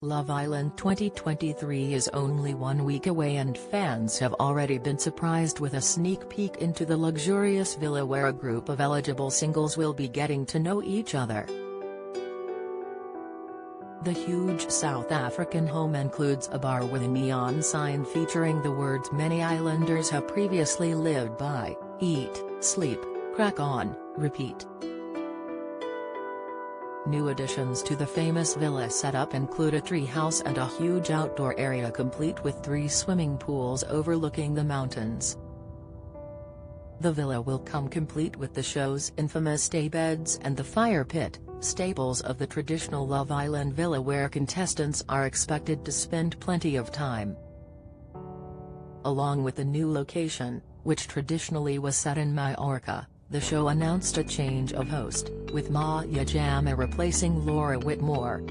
Love Island 2023 is only 1 week away and fans have already been surprised with a sneak peek into the luxurious villa where a group of eligible singles will be getting to know each other. The huge South African home includes a bar with a neon sign featuring the words many islanders have previously lived by: eat, sleep, crack on, repeat. New additions to the famous villa setup include a treehouse and a huge outdoor area complete with 3 swimming pools overlooking the mountains. The villa will come complete with the show's infamous daybeds and the fire pit, staples of the traditional Love Island villa where contestants are expected to spend plenty of time. Along with the new location, which traditionally was set in Majorca, the show announced a change of host, with Maya Jama replacing Laura Whitmore.